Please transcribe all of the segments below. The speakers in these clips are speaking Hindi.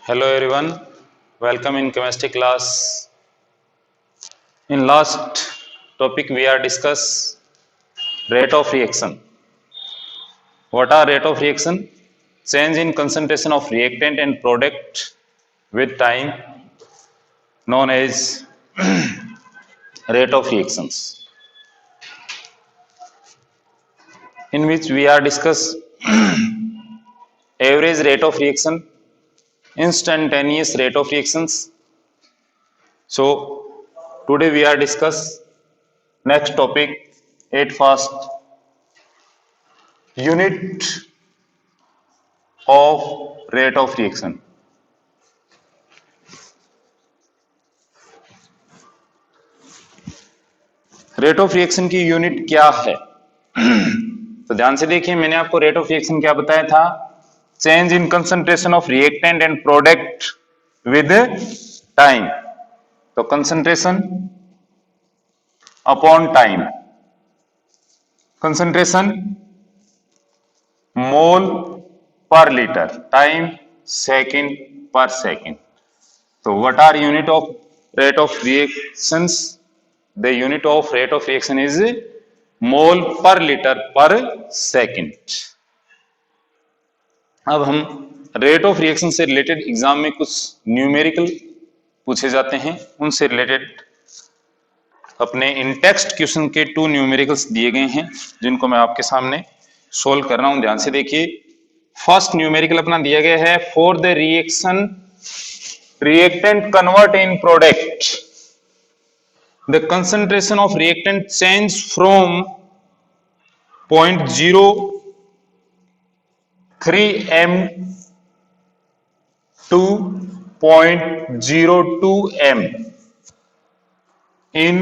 Hello everyone, welcome in chemistry class. In last topic we are discuss rate of reaction. What are rate of reaction? Change in concentration of reactant and product with time known as rate of reactions. In which we are discuss average rate of reaction, instantaneous rate of reactions. So today we are discuss next topic at first unit of rate of reaction. Rate of reaction की यूनिट क्या है? तो ध्यान से देखिए, मैंने आपको रेट ऑफ रिएक्शन क्या बताया था? Change in concentration of reactant and product with time. तो concentration upon time, concentration mole per litre, time second per second. तो what are unit of rate of reactions? The unit of rate of reaction is mole per liter per second. अब हम रेट ऑफ रिएक्शन से रिलेटेड एग्जाम में कुछ न्यूमेरिकल पूछे जाते हैं, उनसे रिलेटेड अपने इन टेक्स्ट क्वेश्चन के 2 न्यूमेरिकल्स दिए गए हैं जिनको मैं आपके सामने सोल्व कर रहा हूं. ध्यान से देखिए. फर्स्ट न्यूमेरिकल अपना दिया गया है, for the reaction reactant convert in product the concentration of reactant change from 0.03 m to 0.02 m in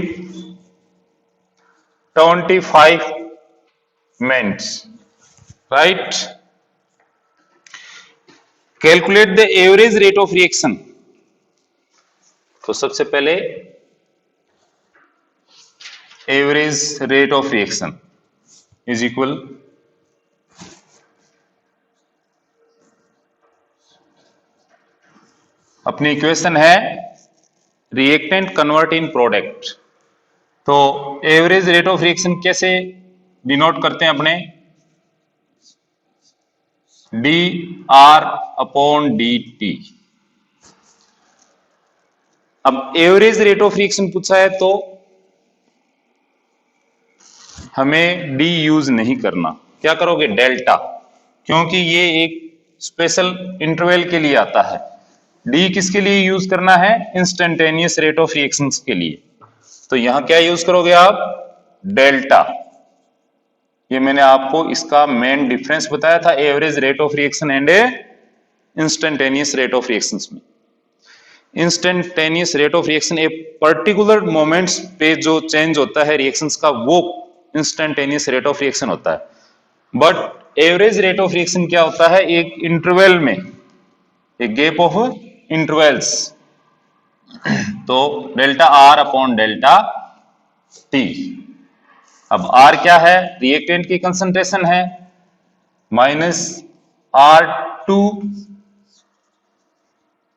25 minutes, right? Calculate the average rate of reaction. तो सबसे पहले average rate of reaction is equal अपनी इक्वेशन है रिएक्टेंट कन्वर्ट इन प्रोडक्ट. तो एवरेज रेट ऑफ रिएक्शन कैसे डिनोट करते हैं अपने? D R upon D T. अब एवरेज रेट ऑफ रिएक्शन पूछा है तो हमें डी यूज नहीं करना. क्या करोगे? डेल्टा, क्योंकि ये एक स्पेशल इंटरवल के लिए आता है. डी किसके लिए यूज करना है? इंस्टेंटेनियस रेट ऑफ रिएक्शंस के लिए. तो यहां क्या यूज करोगे आप? डेल्टा. ये मैंने आपको इसका मेन डिफरेंस बताया था average rate of reaction and instantaneous rate of reactions में. इंस्टेंटेनियस रेट ऑफ रिएक्शन एक पर्टिकुलर मोमेंट्स पे जो चेंज होता है रिएक्शंस का, वो इंस्टेंटेनियस रेट ऑफ रिएक्शन होता है. But average rate of reaction क्या होता है? एक इंटरवल में, एक गैप ऑफ इंटरवल्स. तो delta R upon delta T. अब आर क्या है? रिएक्टेंट की कंसंट्रेशन है, minus R two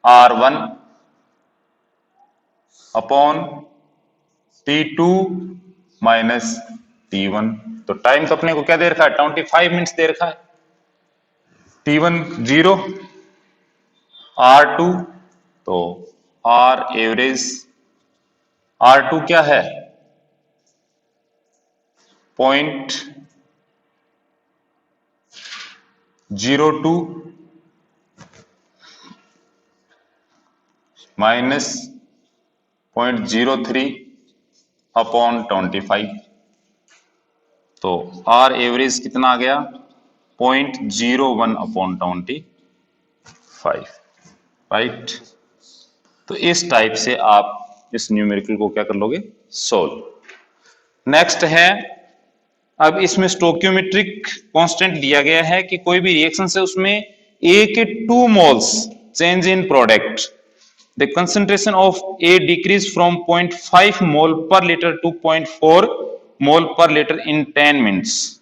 R one upon T two minus T1. तो टाइम तो अपने को क्या दे रखा है? 25 मिनट्स दे रखा है. T1 0, R2 तो R एवरेज, R2 क्या है? 0.02 माइनस 0.03 अपॉन 25. तो आर एवरेज कितना आ गया? 0.01 अपॉन 25, राइट? तो इस टाइप से आप इस न्यूमेरिकल को क्या कर लोगे? सोल्व. नेक्स्ट है, अब इसमें स्टोक्योमेट्रिक कांस्टेंट दिया गया है कि कोई भी रिएक्शन से उसमें ए के 2 moles change in product, the concentration of A decrease from 0.5 mole per litre to 0.4 mole per litre in 10 minutes.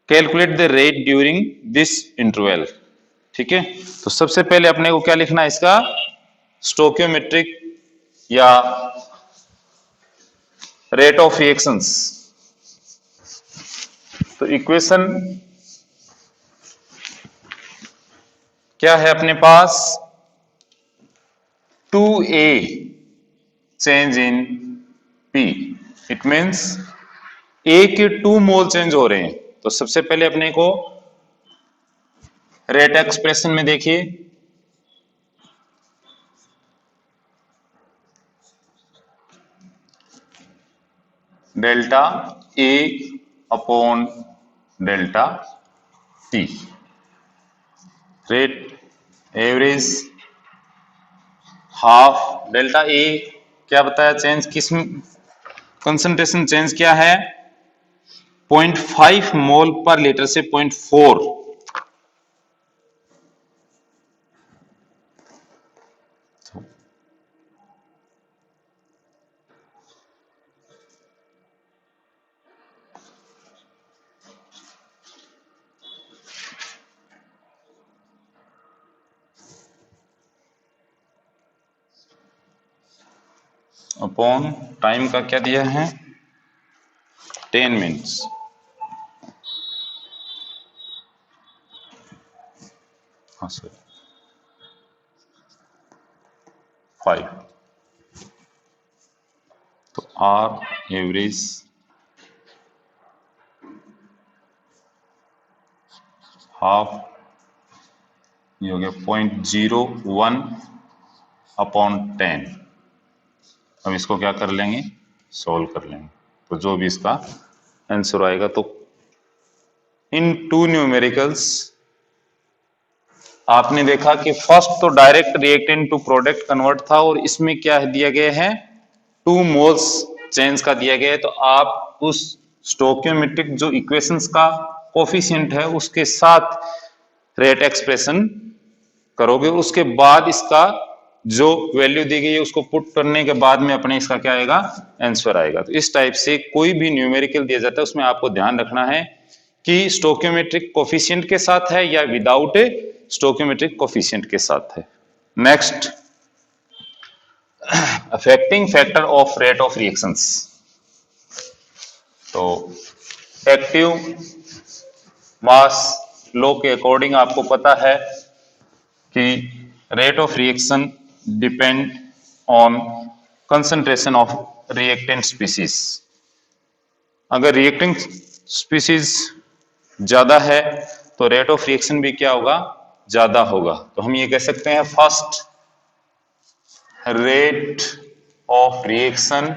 Calculate the rate during this interval. ठीक है, तो सबसे पहले अपने को क्या लिखना है इसका स्टोकियोमेट्रिक या रेट ऑफ रिएक्शंस। तो इक्वेशन क्या है अपने पास 2a change in P, it means A के 2 मोल चेंज हो रहे हैं। तो सबसे पहले अपने को रेट एक्सप्रेशन में देखिए, delta A upon delta T, rate average half delta A क्या बताया चेंज किस कंसंट्रेशन चेंज क्या है 0.5 मोल पर लीटर से 0.4, अपॉन टाइम का क्या दिया है 10 मिनट्स, हाँ सर 5। तो आर एवरेज हाफ ये हो गया 0.01 अपॉन 10। अब इसको क्या कर लेंगे सॉल्व कर लेंगे, तो जो भी इसका आंसर आएगा। तो इन टू न्यूमेरिकल्स आपने देखा कि फर्स्ट तो direct reactant to product convert था और इसमें क्या दिया गया है 2 मोल्स चेंज का दिया गया है। तो आप उस स्टोकियोमेट्रिक जो इक्वेशंस का कोफिशिएंट है उसके साथ रेट एक्सप्रेशन करोगे, उसके बाद इसका जो वैल्यू दी गई है उसको पुट करने के बाद में अपने इसका क्या आएगा आंसर आएगा। तो इस टाइप से कोई भी न्यूमेरिकल दिया जाता है उसमें आपको ध्यान रखना है कि स्टोकियोमेट्रिक कोफिशिएंट के साथ है या विदाउट ए स्टोकियोमेट्रिक कोफिशिएंट के साथ है। Next, affecting factor of rate of reactions. तो एक्टिव मास लॉ के अकॉर्डिंग आपको पता है कि rate of reaction depend on concentration of reactant species. अगर रिएक्टेंट स्पीसीज ज्यादा है तो रेट ऑफ रिएक्शन भी क्या होगा ज्यादा होगा। तो हम ये कह सकते हैं first rate of reaction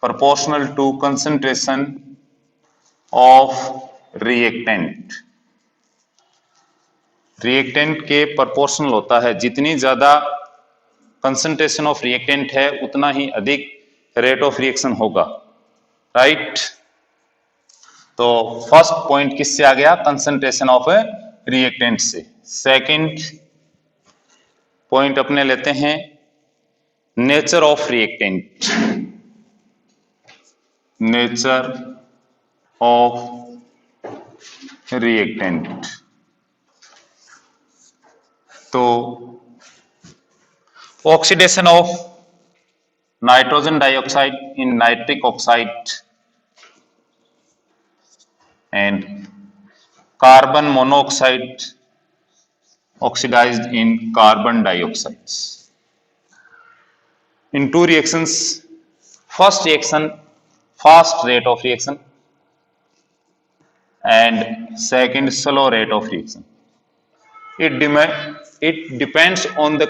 proportional to concentration of reactant। Reactant के प्रोपोर्शनल होता है, जितनी ज्यादा कंसंट्रेशन ऑफ रिएक्टेंट है उतना ही अधिक रेट ऑफ रिएक्शन होगा, राइट। तो फर्स्ट पॉइंट किससे आ गया कंसंट्रेशन ऑफ रिएक्टेंट से। सेकंड पॉइंट अपने लेते हैं nature of reactant, nature of reactant. तो oxidation of nitrogen dioxide in nitric oxide and carbon monoxide oxidized in carbon dioxide in two reactions, first reaction fast rate of reaction and second slow rate of reaction. It depends on the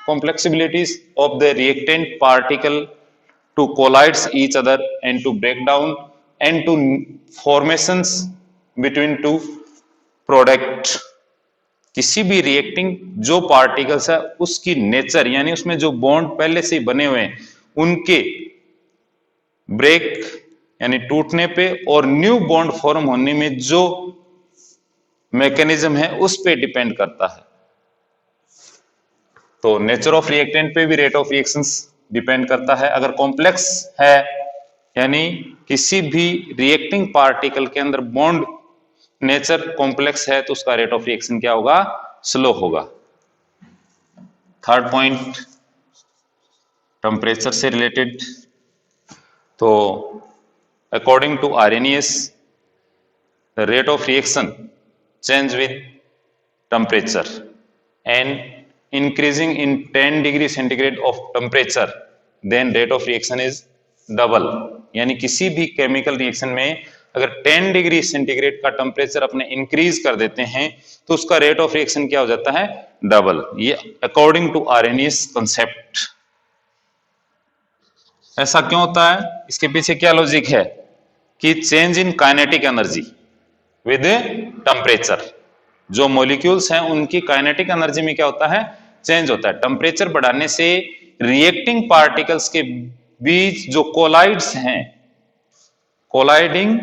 complexibilities of the reactant particle to collide each other and to break down and to formations between two product। किसी भी रिएक्टिंग जो पार्टिकल्स है उसकी नेचर यानी उसमें जो बॉन्ड पहले से ही बने हुए हैं उनके ब्रेक यानी टूटने पे और न्यू बॉन्ड फॉर्म होने में जो मैकेनिज्म है उस पे डिपेंड करता है। तो नेचर ऑफ रिएक्टेंट पे भी रेट ऑफ रिएक्शंस डिपेंड करता है। अगर कॉम्प्लेक्स है यानी किसी भी रिएक्टिंग पार्टिकल के अंदर बॉन्ड नेचर कॉम्प्लेक्स है तो उसका रेट ऑफ रिएक्शन क्या होगा, स्लो होगा। थर्ड पॉइंट टेम्परेचर से रिलेटेड, तो according to Arrhenius the rate of reaction change with temperature and increasing in 10 degree centigrade of temperature then rate of reaction is double। यानी किसी भी केमिकल रिएक्शन में अगर 10 डिग्री सेंटीग्रेड का टेम्परेचर अपने इंक्रीज कर देते हैं तो उसका रेट ऑफ रिएक्शन क्या हो जाता है, डबल। ये अकॉर्डिंग टू आर्हेनियस कंसेप्ट। ऐसा क्यों होता है, इसके पीछे क्या लॉजिक है कि change in kinetic energy with temperature, जो मॉलिक्यूल्स हैं उनकी काइनेटिक एनर्जी में क्या होता है, चेंज होता है। टेम्परेचर बढ़ाने से रिएक्टिंग पार्टिकल्स के बीच जो कोलाइड्स हैं, colliding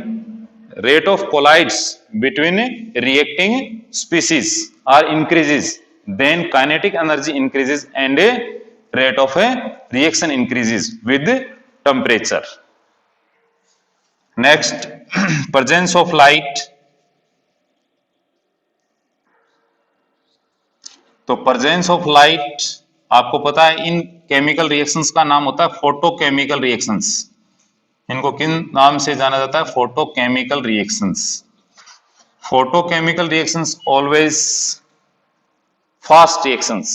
rate of collides between reacting species are increases, then kinetic energy increases and rate of a reaction increases with temperature। Next, presence of light। तो presence of light आपको पता है इन केमिकल रिएक्शंस का नाम होता है फोटोकेमिकल रिएक्शंस। इनको किन नाम से जाना जाता है, photochemical reactions. Photochemical reactions always fast reactions,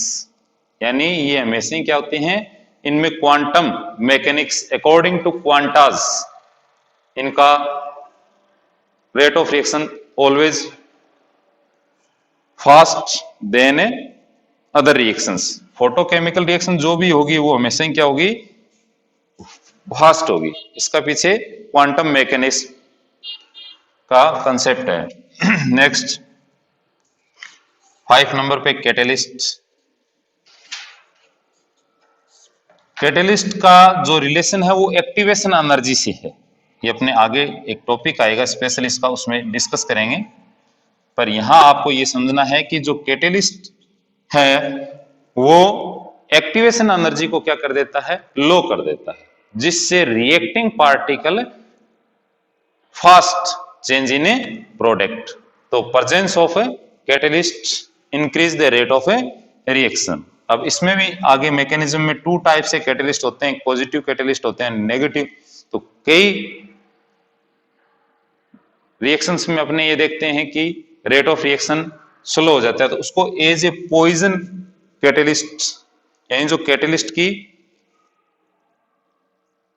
यानी ये हमेशा क्या होते हैं, इनमें quantum mechanics according to quantas इनका rate of reaction always fast then other reactions. Photochemical reaction जो भी होगी वो हमेशा ही क्या होगी, फास्ट होगी। इसका पीछे क्वांटम मैकेनिक्स का कंसेप्ट है। नेक्स्ट 5 नंबर पे कैटेलिस्ट। कैटेलिस्ट का जो रिलेशन है वो एक्टिवेशन एनर्जी से है। ये अपने आगे एक टॉपिक आएगा स्पेशल इसका, उसमें डिस्कस करेंगे। पर यहां आपको ये समझना है कि जो कैटेलिस्ट है वो एक्टिवेशन एनर्जी को क्या कर देता है, लो कर देता है, जिससे reacting particle fast change in a product. तो presence of catalyst increase the rate of a reaction. अब इसमें भी आगे मैकेनिज्म में 2 टाइप से कैटेलिस्ट होते हैं, पॉजिटिव कैटेलिस्ट होते हैं, नेगेटिव। तो कई रिएक्शंस में अपने ये देखते हैं कि रेट ऑफ रिएक्शन स्लो हो जाता है, तो उसको एज ए पॉइजन कैटेलिस्ट, यानी जो कैटेलिस्ट की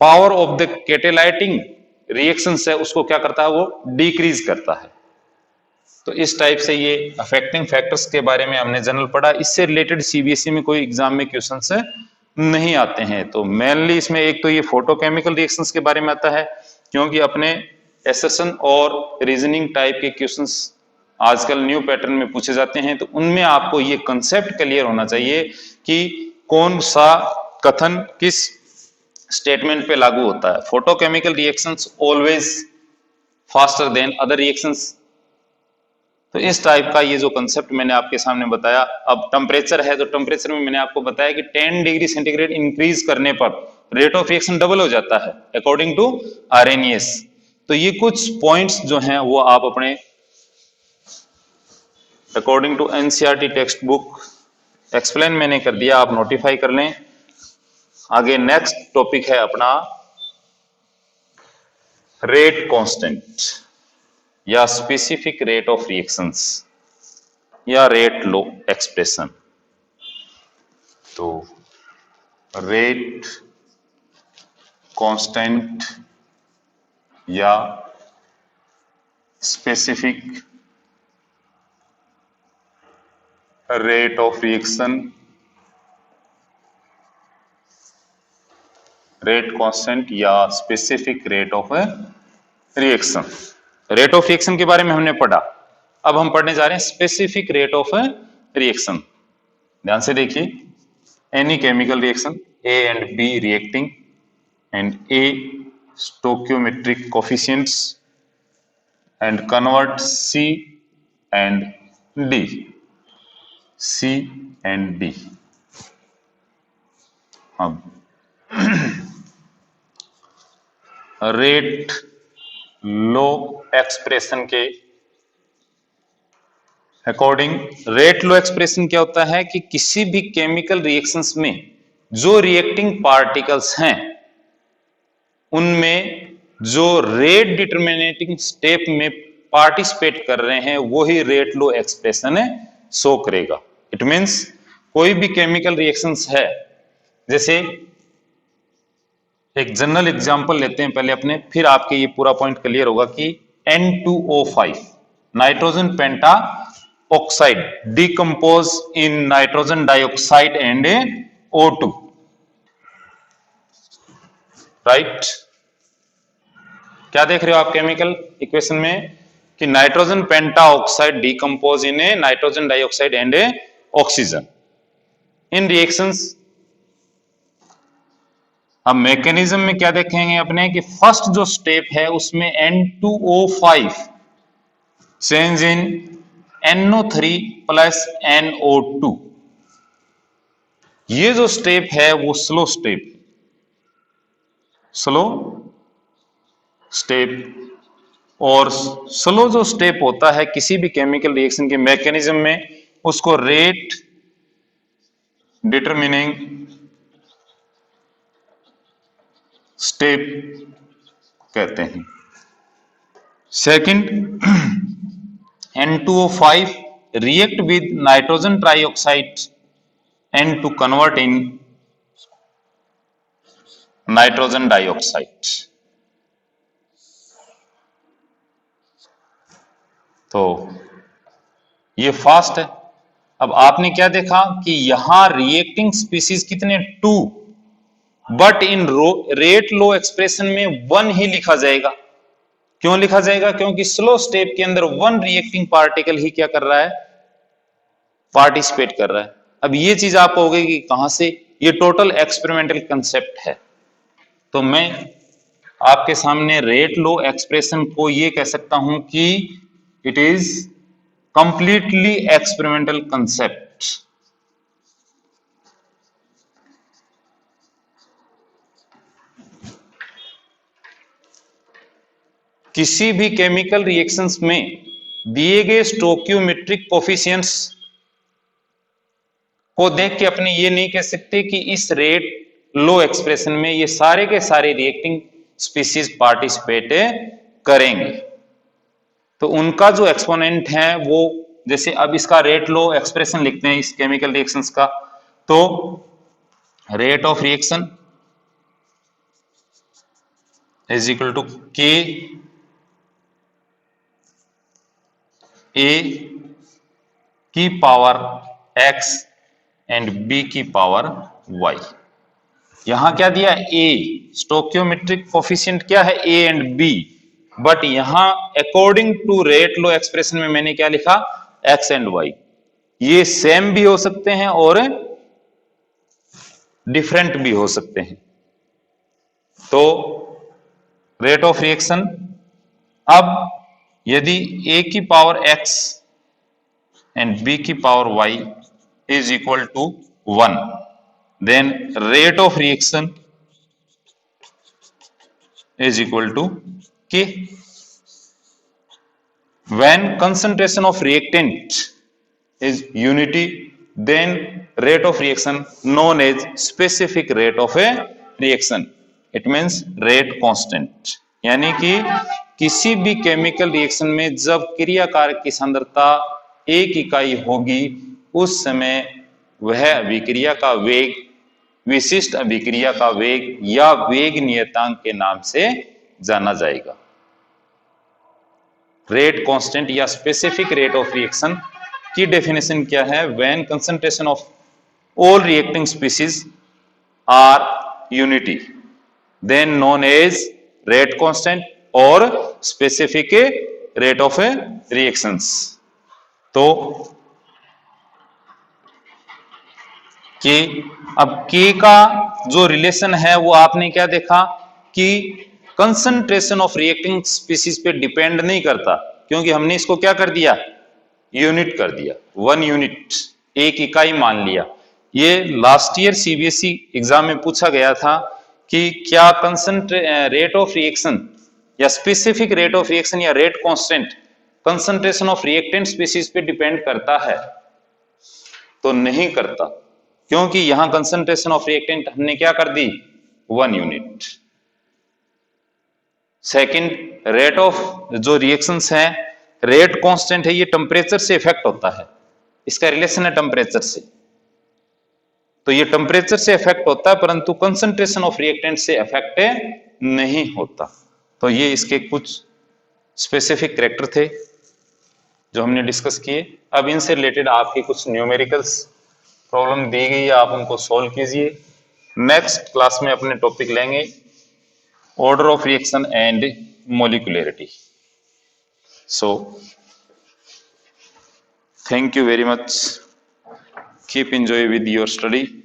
पावर ऑफ द कैटेलाइटिंग रिएक्शंस है उसको क्या करता है, वो डिक्रीज करता है। तो इस टाइप से ये अफेक्टिंग फैक्टर्स के बारे में हमने जनरल पढ़ा। इससे रिलेटेड सीबीएसई में कोई एग्जाम में क्वेश्चंस नहीं आते हैं। तो मेनली इसमें एक तो ये फोटोकेमिकल रिएक्शंस के बारे में आता है, क्योंकि अपने एसेशन और रीजनिंग टाइप के क्वेश्चंस आजकल न्यू पैटर्न में पूछे जाते हैं। तो उनमें आपको ये कंसेप्ट क्लियर होना चाहिए कि कौन सा कथन किस स्टेटमेंट पे लागू होता है। Photochemical reactions always faster than other reactions. तो इस टाइप का ये जो कंसेप्ट मैंने आपके सामने बताया। अब टेम्परेचर है तो टेम्परेचर में मैंने आपको बताया कि 10 डिग्री सेंटीग्रेड इंक्रीज करने पर रेट ऑफ रिएक्शन डबल हो जाता है अकॉर्डिंग टू आर्हेनियस। तो ये कुछ पॉइंट्स जो हैं वो आप अपने according to NCERT text book explain मैंने कर दिया, आप नोटिफाई कर लें। आगे नेक्स्ट टॉपिक है अपना रेट कांस्टेंट या स्पेसिफिक रेट ऑफ रिएक्शंस या रेट लो एक्सप्रेशन। तो रेट कांस्टेंट या specific rate of reaction, rate constant या specific rate of reaction. Rate of reaction के बारे में हमने पढ़ा। अब हम पढ़ने जा रहे हैं स्पेसिफिक रेट ऑफ रिएक्शन। ध्यान से देखिए, any chemical reaction A and B reacting and a stoichiometric coefficients and convert C and D, C and D। अब रेट लो एक्सप्रेशन के अकॉर्डिंग रेट लो एक्सप्रेशन क्या होता है कि किसी भी केमिकल रिएक्शंस में जो रिएक्टिंग पार्टिकल्स हैं उनमें जो रेट डिटरमिनेटिंग स्टेप में पार्टिसिपेट कर रहे हैं वो ही रेट लो एक्सप्रेशन शो करेगा। इट मींस कोई भी केमिकल रिएक्शंस है, जैसे एक जनरल एग्जांपल लेते हैं पहले अपने, फिर आपके ये पूरा पॉइंट क्लियर होगा कि N2O5 nitrogen penta oxide decompose in nitrogen dioxide and O2, right. क्या देख रहे हो आप केमिकल इक्वेशन में कि nitrogen penta oxide decompose in nitrogen dioxide and oxygen in reactions. अब मैकेनिज्म में क्या देखेंगे अपने कि फर्स्ट जो स्टेप है उसमें N2O5 change in NO3 plus NO2, ये जो स्टेप है वो स्लो स्टेप और स्लो जो स्टेप होता है किसी भी केमिकल रिएक्शन के मैकेनिज्म में उसको रेट डिटरमिनिंग स्टेप कहते हैं। Second, N2O5 react with nitrogen trioxide and to convert in nitrogen dioxide। तो ये फास्ट है। अब आपने क्या देखा कि यहां रिएक्टिंग स्पीसीज कितने 2, but in rate law expression में 1 ही लिखा जाएगा। क्यों लिखा जाएगा? क्योंकि स्लो स्टेप के अंदर 1 रिएक्टिंग पार्टिकल ही क्या कर रहा है, पार्टिसिपेट कर रहा है। अब ये चीज आप कहोगे कि कहां से, ये टोटल एक्सपेरिमेंटल कंसेप्ट है। तो मैं आपके सामने रेट लो एक्सप्रेशन को ये कह सकता हूं कि it is completely experimental concept. किसी भी केमिकल रिएक्शंस में दिए गए स्टोक्योमेट्रिक कोफिशिएंट्स को देख के अपने ये नहीं कह सकते कि इस रेट लो एक्सप्रेशन में ये सारे के सारे रिएक्टिंग स्पीसीज पार्टिसिपेट करेंगे। तो उनका जो एक्सपोनेंट है वो, जैसे अब इसका रेट लो एक्सप्रेशन लिखते हैं इस केमिकल रिएक्शंस का, तो rate of reaction is equal to k A की पावर x एंड b की पावर y। यहां क्या दिया, a स्टोक्योमेट्रिक कोफिशिएंट क्या है, a एंड b, बट यहां according to rate law expression में मैंने क्या लिखा, x एंड y। ये सेम भी हो सकते हैं और डिफरेंट भी हो सकते हैं। तो रेट ऑफ रिएक्शन, अब यदि a की पावर x एंड b की power y is equal to 1, then rate of reaction is equal to K. When concentration of reactant is unity, then rate of reaction known as specific rate of a reaction, it means rate constant। यानी कि किसी भी केमिकल रिएक्शन में जब क्रियाकारक की सांद्रता 1 इकाई होगी उस समय वह अभिक्रिया का वेग विशिष्ट अभिक्रिया का वेग या वेग नियतांक के नाम से जाना जाएगा। रेट कांस्टेंट या स्पेसिफिक रेट ऑफ रिएक्शन की डेफिनेशन क्या है, when concentration of all reacting species are unity then known as rate constant और स्पेसिफिक रेट ऑफ रिएक्शंस। तो के, अब के का जो रिलेशन है वो आपने क्या देखा कि कंसंट्रेशन ऑफ रिएक्टिंग स्पीसीज पे डिपेंड नहीं करता, क्योंकि हमने इसको क्या कर दिया, यूनिट कर दिया, 1 यूनिट, 1 इकाई मान लिया। ये लास्ट ईयर सीबीएसई एग्जाम में पूछा गया था कि क्या रेट ऑफ रिएक्शन या स्पेसिफिक रेट ऑफ रिएक्शन या rate constant concentration of reactant species पे डिपेंड करता है? तो नहीं करता, क्योंकि यहां कंसंट्रेशन ऑफ रिएक्टेंट हमने क्या कर दी, 1 यूनिट। सेकंड, रेट ऑफ जो रिएक्शंस हैं, रेट कांस्टेंट है, ये टेम्परेचर से इफेक्ट होता है, इसका रिलेशन है टेम्परेचर से। तो ये टेम्परेचर से इफेक्ट होता है, परंतु कंसंट्रेशन ऑफ रिएक्टेंट से इफेक्ट नहीं होता। तो ये इसके कुछ स्पेसिफिक कैरेक्टर थे जो हमने डिस्कस किए। अब इनसे रिलेटेड आपकी कुछ न्यूमेरिकल्स प्रॉब्लम दी गई है, आप उनको सॉल्व कीजिए। नेक्स्ट क्लास में अपने टॉपिक लेंगे order of reaction and molecularity. So thank you very much, keep enjoy with your study.